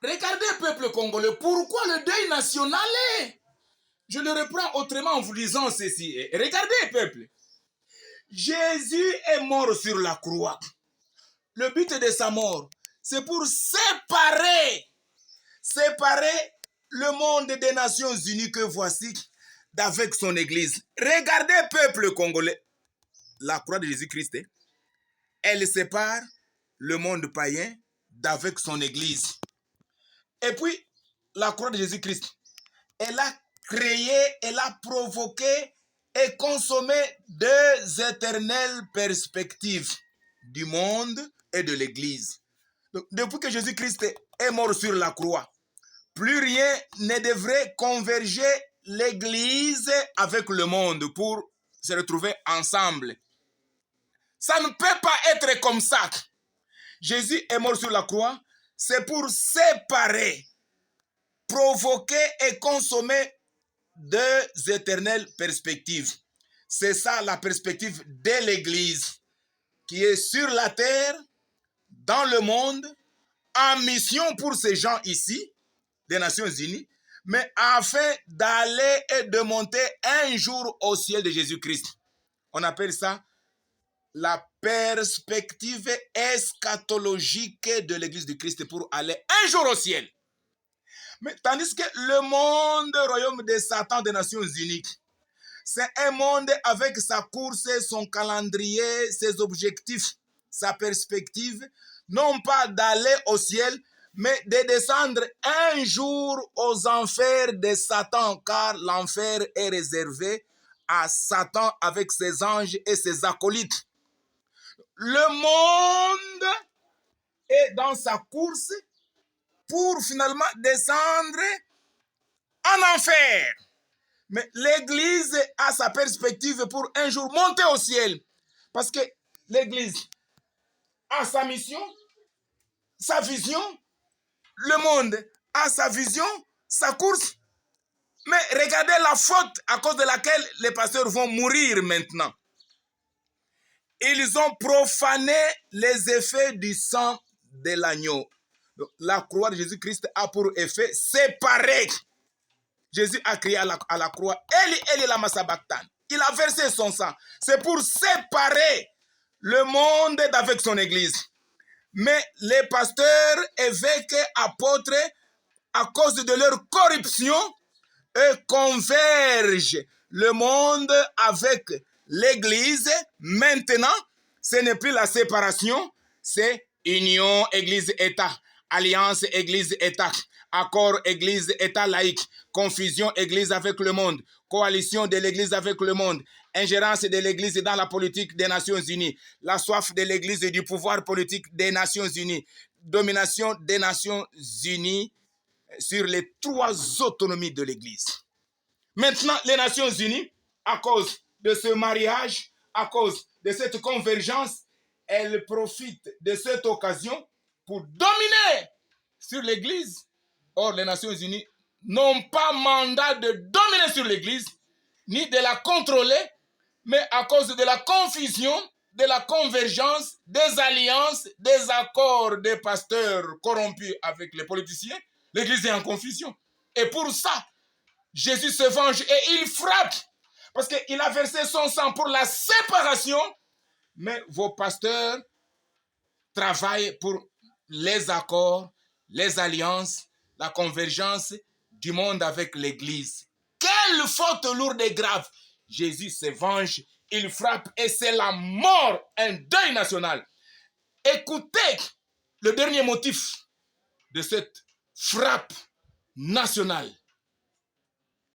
Regardez, peuple congolais, pourquoi le deuil national est? Je le reprends autrement en vous disant ceci. Regardez, peuple. Jésus est mort sur la croix. Le but de sa mort, c'est pour séparer le monde des Nations Unies que voici d'avec son Église. Regardez, peuple congolais, la croix de Jésus-Christ, elle sépare le monde païen d'avec son Église. Et puis, la croix de Jésus-Christ, elle a créé, elle a provoqué et consommé deux éternelles perspectives du monde et de l'Église. Donc, depuis que Jésus-Christ est mort sur la croix, plus rien ne devrait converger l'Église avec le monde pour se retrouver ensemble. Ça ne peut pas être comme ça. Jésus est mort sur la croix, c'est pour séparer, provoquer et consommer deux éternelles perspectives. C'est ça la perspective de l'Église qui est sur la terre, dans le monde, en mission pour ces gens ici, des Nations Unies, mais afin d'aller et de monter un jour au ciel de Jésus-Christ. On appelle ça la perspective eschatologique de l'Église du Christ pour aller un jour au ciel. Mais tandis que le monde, royaume de Satan des Nations Unies, c'est un monde avec sa course, son calendrier, ses objectifs, sa perspective, non pas d'aller au ciel, mais de descendre un jour aux enfers de Satan, car l'enfer est réservé à Satan avec ses anges et ses acolytes. Le monde est dans sa course pour finalement descendre en enfer. Mais l'Église a sa perspective pour un jour monter au ciel. Parce que l'Église a sa mission, sa vision. Le monde a sa vision, sa course. Mais regardez la faute à cause de laquelle les pasteurs vont mourir maintenant. Ils ont profané les effets du sang de l'agneau. La croix de Jésus-Christ a pour effet séparer. Jésus a crié à la croix, Eli, Eli, lama sabachthani. Il a versé son sang. C'est pour séparer le monde d'avec son Église. Mais les pasteurs, évêques, apôtres, à cause de leur corruption, eux convergent le monde avec l'Église. Maintenant, ce n'est plus la séparation, c'est union, Église-État, alliance, Église-État, accord, Église-État laïque, confusion, Église avec le monde, coalition de l'Église avec le monde, ingérence de l'Église dans la politique des Nations Unies, la soif de l'Église et du pouvoir politique des Nations Unies, domination des Nations Unies sur les trois autonomies de l'Église. Maintenant, les Nations Unies, à cause de ce mariage, à cause de cette convergence, elles profitent de cette occasion pour dominer sur l'Église. Or, les Nations Unies n'ont pas mandat de dominer sur l'Église, ni de la contrôler, mais à cause de la confusion, de la convergence, des alliances, des accords des pasteurs corrompus avec les politiciens, l'Église est en confusion. Et pour ça, Jésus se venge et il frappe. Parce qu'il a versé son sang pour la séparation. Mais vos pasteurs travaillent pour les accords, les alliances, la convergence du monde avec l'Église. Quelle faute lourde et grave! Jésus se venge, il frappe et c'est la mort, un deuil national. Écoutez le dernier motif de cette frappe nationale.